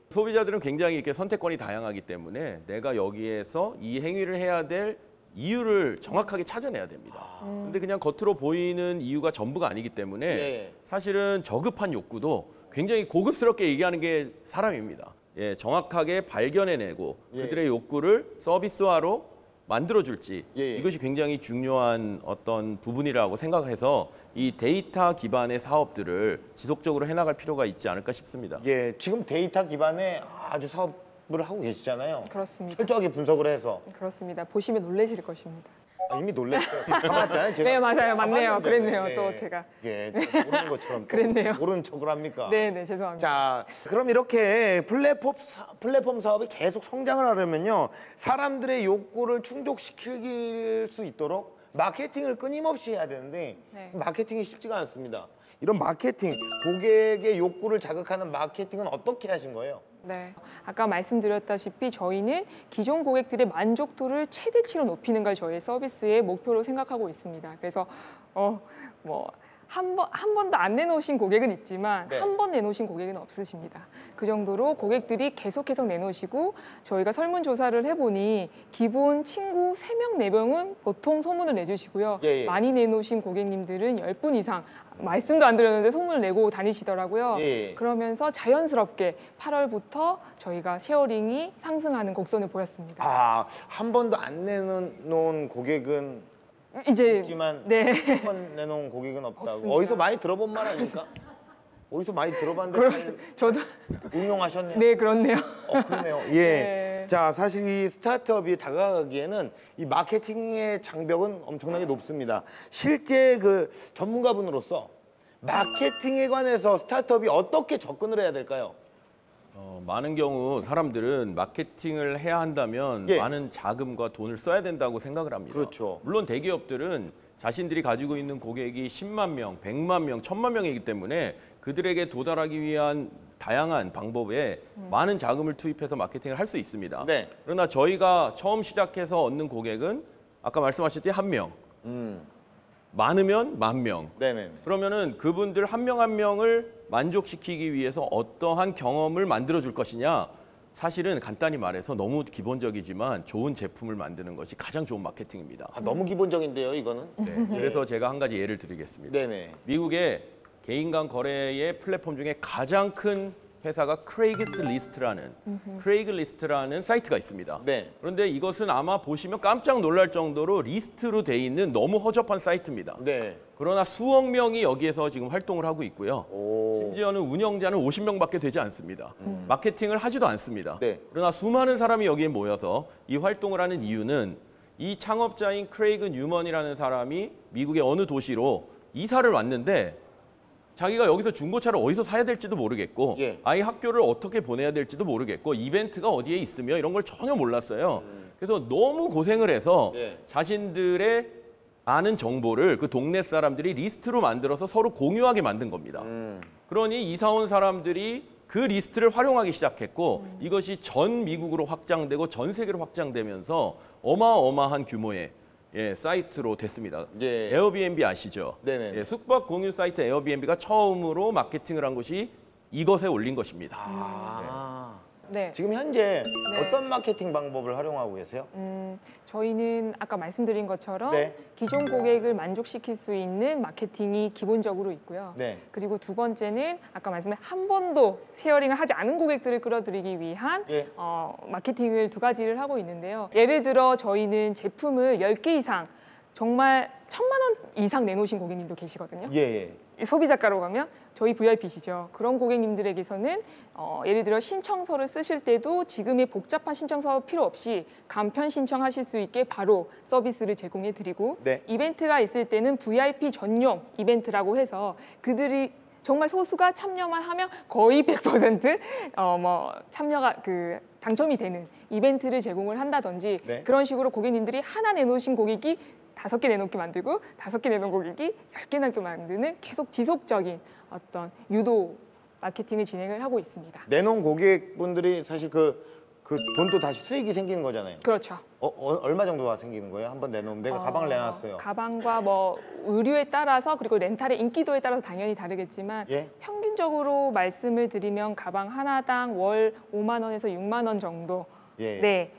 소비자들은 굉장히 이렇게 선택권이 다양하기 때문에 내가 여기에서 이 행위를 해야 될 이유를 정확하게 찾아내야 됩니다. 근데 그냥 겉으로 보이는 이유가 전부가 아니기 때문에 사실은 저급한 욕구도 굉장히 고급스럽게 얘기하는 게 사람입니다. 정확하게 발견해내고 그들의 욕구를 서비스화로 만들어줄지 이것이 굉장히 중요한 어떤 부분이라고 생각해서 이 데이터 기반의 사업들을 지속적으로 해나갈 필요가 있지 않을까 싶습니다. 지금 데이터 기반의 아주 사업을 하고 계시잖아요. 그렇습니다. 철저하게 분석을 해서. 그렇습니다. 보시면 놀라실 것입니다. 이미 놀랬어요. 가봤잖아요. 제가 네, 맞아요. 맞네요. 가봤는데. 그랬네요. 또 제가. 모르는 것처럼 또 그랬네요. 모르는 척을 합니까? 네, 죄송합니다. 자, 그럼 이렇게 플랫폼 사업이 계속 성장을 하려면요, 사람들의 욕구를 충족시킬 수 있도록 마케팅을 끊임없이 해야 되는데 마케팅이 쉽지가 않습니다. 이런 마케팅, 고객의 욕구를 자극하는 마케팅은 어떻게 하신 거예요? 네, 아까 말씀드렸다시피 저희는 기존 고객들의 만족도를 최대치로 높이는 걸 저희의 서비스의 목표로 생각하고 있습니다. 그래서 한 번도 안 내놓으신 고객은 있지만 한 번 내놓으신 고객은 없으십니다. 그 정도로 고객들이 계속해서 내놓으시고 저희가 설문조사를 해보니 기본 친구 3명, 4명은 보통 소문을 내주시고요. 많이 내놓으신 고객님들은 10분 이상 말씀도 안 드렸는데 소문을 내고 다니시더라고요. 그러면서 자연스럽게 8월부터 저희가 쉐어링이 상승하는 곡선을 보였습니다. 한 번도 안 내놓은 고객은 이제 있지만 한 번 내놓은 고객은 없다고. 없습니다. 어디서 많이 들어본 말 아닙니까? 어디서 많이 들어봤는데 그렇죠. 저도 응용하셨네요. 네, 그렇네요. 그러네요. 네. 자, 사실 이 스타트업이 다가가기에는 이 마케팅의 장벽은 엄청나게 높습니다. 실제 그 전문가분으로서 마케팅에 관해서 스타트업이 어떻게 접근을 해야 될까요? 많은 경우 사람들은 마케팅을 해야 한다면 많은 자금과 돈을 써야 된다고 생각을 합니다. 그렇죠. 물론 대기업들은 자신들이 가지고 있는 고객이 10만 명, 100만 명, 1000만 명이기 때문에 그들에게 도달하기 위한 다양한 방법에 많은 자금을 투입해서 마케팅을 할 수 있습니다. 그러나 저희가 처음 시작해서 얻는 고객은 아까 말씀하셨듯이 1명, 많으면 10,000명. 그러면은 그분들 한 명 한 명을 만족시키기 위해서 어떠한 경험을 만들어 줄 것이냐? 사실은 간단히 말해서 너무 기본적이지만 좋은 제품을 만드는 것이 가장 좋은 마케팅입니다. 너무 기본적인데요, 이거는. 그래서 제가 한 가지 예를 드리겠습니다. 미국의 개인 간 거래의 플랫폼 중에 가장 큰 회사가 크레이글리스트라는 사이트가 있습니다. 그런데 이것은 아마 보시면 깜짝 놀랄 정도로 리스트로 돼 있는 너무 허접한 사이트입니다. 그러나 수억 명이 여기에서 지금 활동을 하고 있고요. 심지어는 운영자는 50명밖에 되지 않습니다. 마케팅을 하지도 않습니다. 그러나 수많은 사람이 여기에 모여서 이 활동을 하는 이유는 이 창업자인 크레이그 뉴먼이라는 사람이 미국의 어느 도시로 이사를 왔는데 자기가 여기서 중고차를 어디서 사야 될지도 모르겠고 아이 학교를 어떻게 보내야 될지도 모르겠고 이벤트가 어디에 있으며 이런 걸 전혀 몰랐어요. 그래서 너무 고생을 해서 자신들의 아는 정보를 그 동네 사람들이 리스트로 만들어서 서로 공유하게 만든 겁니다. 그러니 이사 온 사람들이 그 리스트를 활용하기 시작했고 이것이 전 미국으로 확장되고 전 세계로 확장되면서 어마어마한 규모의 사이트로 됐습니다. 에어비앤비 아시죠? 숙박 공유 사이트 에어비앤비가 처음으로 마케팅을 한 것이 이것에 올린 것입니다. 지금 현재 어떤 마케팅 방법을 활용하고 계세요? 저희는 아까 말씀드린 것처럼 기존 고객을 만족시킬 수 있는 마케팅이 기본적으로 있고요. 그리고 두 번째는 아까 말씀드린 한 번도 쉐어링을 하지 않은 고객들을 끌어들이기 위한 마케팅을 두 가지를 하고 있는데요. 예를 들어 저희는 제품을 10개 이상 정말 1,000만 원 이상 내놓으신 고객님도 계시거든요. 소비자가로 가면 저희 VIP시죠. 그런 고객님들에게서는 예를 들어 신청서를 쓰실 때도 지금의 복잡한 신청서 필요 없이 간편 신청하실 수 있게 바로 서비스를 제공해 드리고 이벤트가 있을 때는 VIP 전용 이벤트라고 해서 그들이 정말 소수가 참여만 하면 거의 100% 참여가 당첨이 되는 이벤트를 제공을 한다든지 그런 식으로 고객님들이 하나 내놓으신 고객이 5개 내놓게 만들고 5개 내놓은 고객이 10개 내놓게 만드는 계속 지속적인 어떤 유도 마케팅을 진행을 하고 있습니다. 내놓은 고객분들이 사실 그 돈도 다시 수익이 생기는 거잖아요. 그렇죠. 얼마 정도가 생기는 거예요? 한번 내놓으면 내가 가방을 내놨어요. 가방과 뭐 의류에 따라서 그리고 렌탈의 인기도에 따라서 당연히 다르겠지만 예? 평균적으로 말씀을 드리면 가방 하나당 월 5만 원에서 6만 원 정도 예. 네,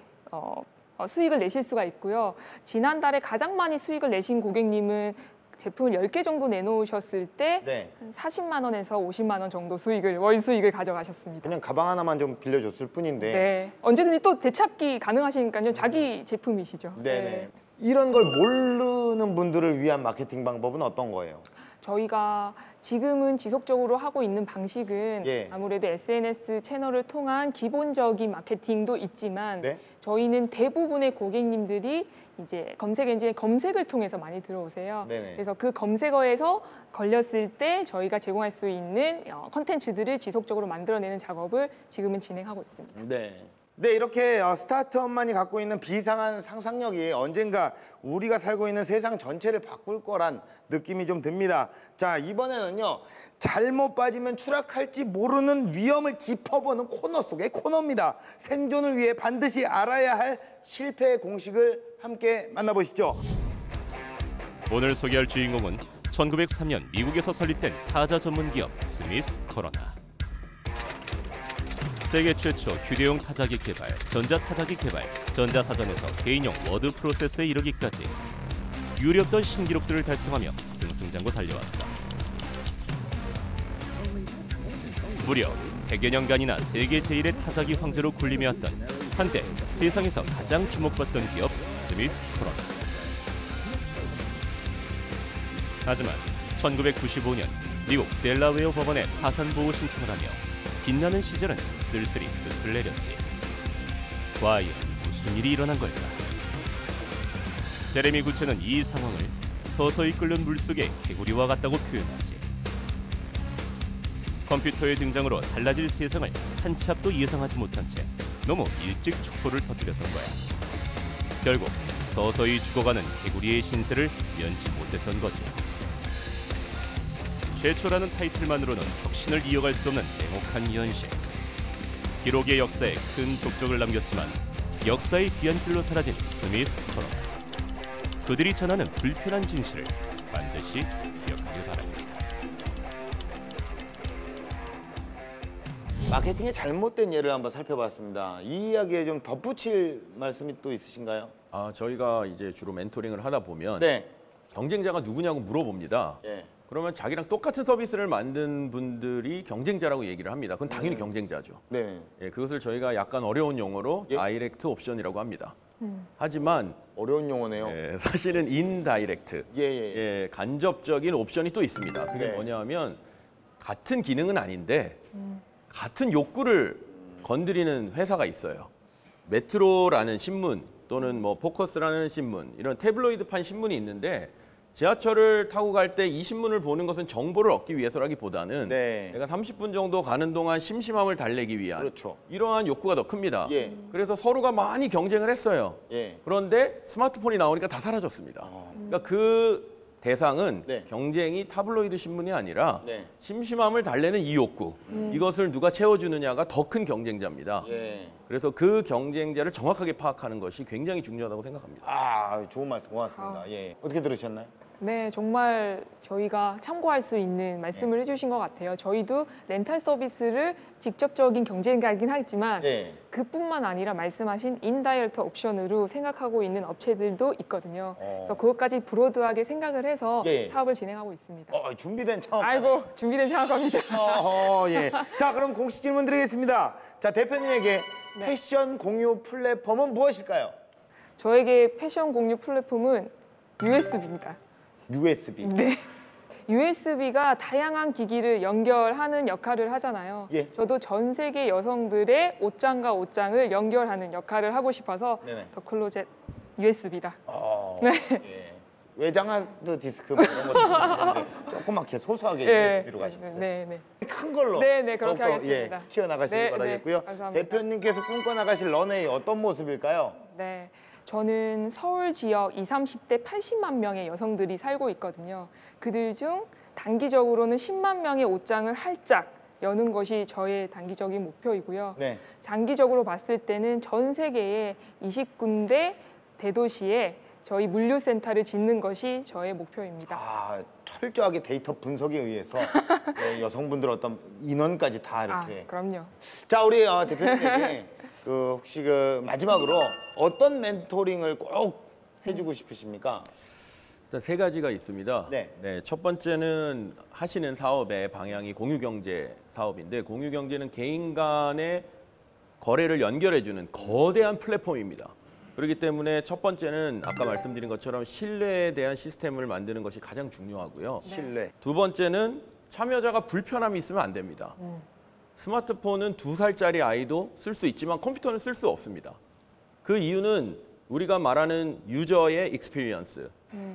수익을 내실 수가 있고요. 지난달에 가장 많이 수익을 내신 고객님은 제품을 10개 정도 내놓으셨을 때 네. 한 40만 원에서 50만 원 정도 월 수익을 가져가셨습니다. 그냥 가방 하나만 좀 빌려줬을 뿐인데. 네, 언제든지 또 되찾기 가능하시니까요. 자기 제품이시죠. 네네. 이런 걸 모르는 분들을 위한 마케팅 방법은 어떤 거예요? 저희가 지금은 지속적으로 하고 있는 방식은 예. 아무래도 SNS 채널을 통한 기본적인 마케팅도 있지만 네? 저희는 대부분의 고객님들이 이제 검색 엔진의 검색을 통해서 많이 들어오세요. 네네. 그래서 그 검색어에서 걸렸을 때 저희가 제공할 수 있는 컨텐츠들을 지속적으로 만들어내는 작업을 지금은 진행하고 있습니다. 네. 네, 이렇게 스타트업만이 갖고 있는 비상한 상상력이 언젠가 우리가 살고 있는 세상 전체를 바꿀 거란 느낌이 좀 듭니다. 자, 이번에는요. 잘못 빠지면 추락할지 모르는 위험을 짚어보는 코너 속의 코너입니다. 생존을 위해 반드시 알아야 할 실패의 공식을 함께 만나보시죠. 오늘 소개할 주인공은 1903년 미국에서 설립된 타자 전문 기업 스미스 코로나. 세계 최초 휴대용 타자기 개발, 전자타자기 개발, 전자사전에서 개인용 워드 프로세스에 이르기까지 유례없던 신기록들을 달성하며 승승장구 달려왔어. 무려 100여 년간이나 세계 제1의 타자기 황제로 군림해왔던 한때 세상에서 가장 주목받던 기업 스미스 코로나. 하지만 1995년 미국 델라웨어 법원에 파산 보호 신청을 하며 빛나는 시절은 쓸쓸히 끝을 내렸지. 과연 무슨 일이 일어난 걸까? 제레미 구체는 이 상황을 서서히 끓는 물속의 개구리와 같다고 표현하지. 컴퓨터의 등장으로 달라질 세상을 한 치 앞도 예상하지 못한 채 너무 일찍 촛불을 터뜨렸던 거야. 결국 서서히 죽어가는 개구리의 신세를 면치 못했던 거지. 최초라는 타이틀만으로는 혁신을 이어갈 수 없는 냉혹한 현실. 기록의 역사에 큰 족적을 남겼지만 역사의 뒤안길로 사라진 스미스 코로나. 그들이 전하는 불편한 진실을 반드시 기억하길 바랍니다. 마케팅의 잘못된 예를 한번 살펴봤습니다. 이 이야기에 좀 덧붙일 말씀이 또 있으신가요? 저희가 이제 주로 멘토링을 하다 보면 네. 경쟁자가 누구냐고 물어봅니다. 예. 그러면 자기랑 똑같은 서비스를 만든 분들이 경쟁자라고 얘기를 합니다. 그건 당연히 경쟁자죠. 네. 예, 그것을 저희가 약간 어려운 용어로 예? 다이렉트 옵션이라고 합니다. 하지만 어려운 용어네요. 사실은 인다이렉트, 예. 간접적인 옵션이 또 있습니다. 그게 네. 뭐냐면 같은 기능은 아닌데 같은 욕구를 건드리는 회사가 있어요. 메트로라는 신문 또는 뭐 포커스라는 신문, 이런 태블로이드판 신문이 있는데 지하철을 타고 갈 때 이 신문을 보는 것은 정보를 얻기 위해서라기보다는 네. 내가 30분 정도 가는 동안 심심함을 달래기 위한 그렇죠. 이러한 욕구가 더 큽니다. 예. 그래서 서로가 많이 경쟁을 했어요. 예. 그런데 스마트폰이 나오니까 다 사라졌습니다. 그러니까 그 대상은 네. 경쟁이 타블로이드 신문이 아니라 네. 심심함을 달래는 이 욕구, 이것을 누가 채워주느냐가 더 큰 경쟁자입니다. 예. 그래서 그 경쟁자를 정확하게 파악하는 것이 굉장히 중요하다고 생각합니다. 좋은 말씀 고맙습니다. 예. 어떻게 들으셨나요? 네, 정말 저희가 참고할 수 있는 말씀을 해주신 것 같아요. 저희도 렌탈 서비스를 직접적인 경쟁가이긴 하지만 예. 그뿐만 아니라 말씀하신 인다이렉트 옵션으로 생각하고 있는 업체들도 있거든요. 그래서 그것까지 브로드하게 생각을 해서 예. 사업을 진행하고 있습니다. 준비된 창업. 아이고, 준비된 창업입니다. 예. 자, 그럼 공식 질문 드리겠습니다. 자, 대표님에게 네. 패션 공유 플랫폼은 무엇일까요? 저에게 패션 공유 플랫폼은 USB입니다. USB. 네. USB가 다양한 기기를 연결하는 역할을 하잖아요. 예. 저도 전 세계 여성들의 옷장과 옷장을 연결하는 역할을 하고 싶어서 네네. 더 클로젯 USB다. 네. 예. 외장하드 디스크 뭐 이런 것도 조그맣게 소소하게 USB로 가십시오. 네. 큰 걸로. 네, 그렇게 더욱더, 하겠습니다. 키워나가시길 네, 바라겠고요. 감사합니다. 대표님께서 꿈꿔나가실 런웨이 어떤 모습일까요? 네. 저는 서울 지역 20, 30대 80만 명의 여성들이 살고 있거든요. 그들 중 단기적으로는 10만 명의 옷장을 활짝 여는 것이 저의 단기적인 목표이고요. 네. 장기적으로 봤을 때는 전 세계의 20군데 대도시에 저희 물류센터를 짓는 것이 저의 목표입니다. 아, 철저하게 데이터 분석에 의해서 네, 여성분들 어떤 인원까지 다 이렇게. 그럼요. 자, 우리 대표님에게 혹시 마지막으로 어떤 멘토링을 꼭 해주고 싶으십니까? 일단 세 가지가 있습니다. 네. 첫 번째는 하시는 사업의 방향이 공유경제 사업인데, 공유경제는 개인 간의 거래를 연결해주는 거대한 플랫폼입니다. 그렇기 때문에 첫 번째는 아까 말씀드린 것처럼 신뢰에 대한 시스템을 만드는 것이 가장 중요하고요. 신뢰. 두 번째는 참여자가 불편함이 있으면 안 됩니다. 스마트폰은 2살짜리 아이도 쓸 수 있지만 컴퓨터는 쓸 수 없습니다. 그 이유는 우리가 말하는 유저의 익스피리언스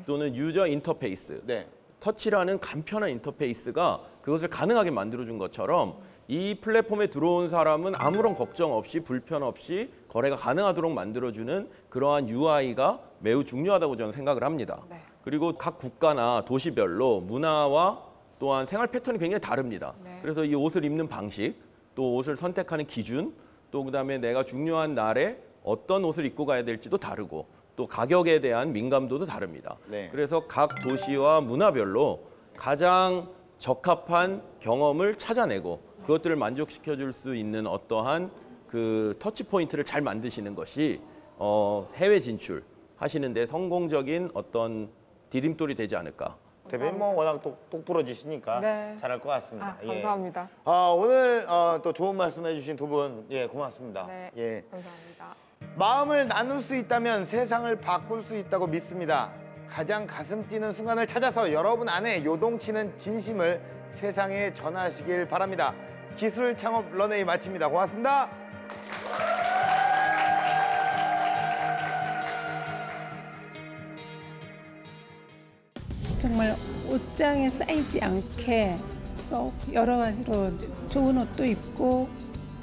또는 유저 인터페이스, 네. 터치라는 간편한 인터페이스가 그것을 가능하게 만들어준 것처럼 이 플랫폼에 들어온 사람은 아무런 걱정 없이 불편 없이 거래가 가능하도록 만들어주는 그러한 UI가 매우 중요하다고 저는 생각을 합니다. 네. 그리고 각 국가나 도시별로 문화와 또한 생활 패턴이 굉장히 다릅니다. 네. 그래서 이 옷을 입는 방식, 또 옷을 선택하는 기준, 또 그다음에 내가 중요한 날에 어떤 옷을 입고 가야 될지도 다르고 또 가격에 대한 민감도도 다릅니다. 네. 그래서 각 도시와 문화별로 가장 적합한 경험을 찾아내고 그것들을 만족시켜 줄 수 있는 어떠한 그 터치 포인트를 잘 만드시는 것이 해외 진출 하시는 데 성공적인 어떤 디딤돌이 되지 않을까. 대표님 뭐 워낙 똑 부러지시니까 네. 잘할 것 같습니다. 감사합니다. 오늘 또 좋은 말씀 해주신 두 분, 고맙습니다. 네, 예. 감사합니다. 마음을 나눌 수 있다면 세상을 바꿀 수 있다고 믿습니다. 가장 가슴 뛰는 순간을 찾아서 여러분 안에 요동치는 진심을 세상에 전하시길 바랍니다. 기술 창업 런웨이 마칩니다. 고맙습니다. 정말 옷장에 쌓이지 않게 또 여러 가지로 좋은 옷도 입고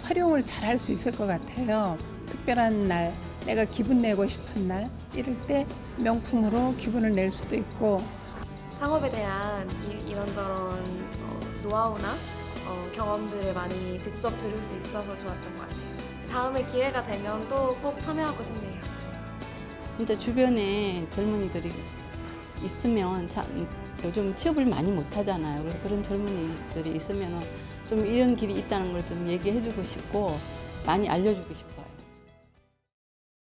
활용을 잘 할 수 있을 것 같아요. 특별한 날, 내가 기분 내고 싶은 날 이럴 때 명품으로 기분을 낼 수도 있고. 창업에 대한 이런저런 노하우나 경험들을 많이 직접 들을 수 있어서 좋았던 것 같아요. 다음에 기회가 되면 또 꼭 참여하고 싶네요. 진짜 주변에 젊은이들이 있으면 참 요즘 취업을 많이 못 하잖아요. 그래서 그런 젊은이들이 있으면 좀 이런 길이 있다는 걸 좀 얘기해주고 싶고 많이 알려주고 싶어요.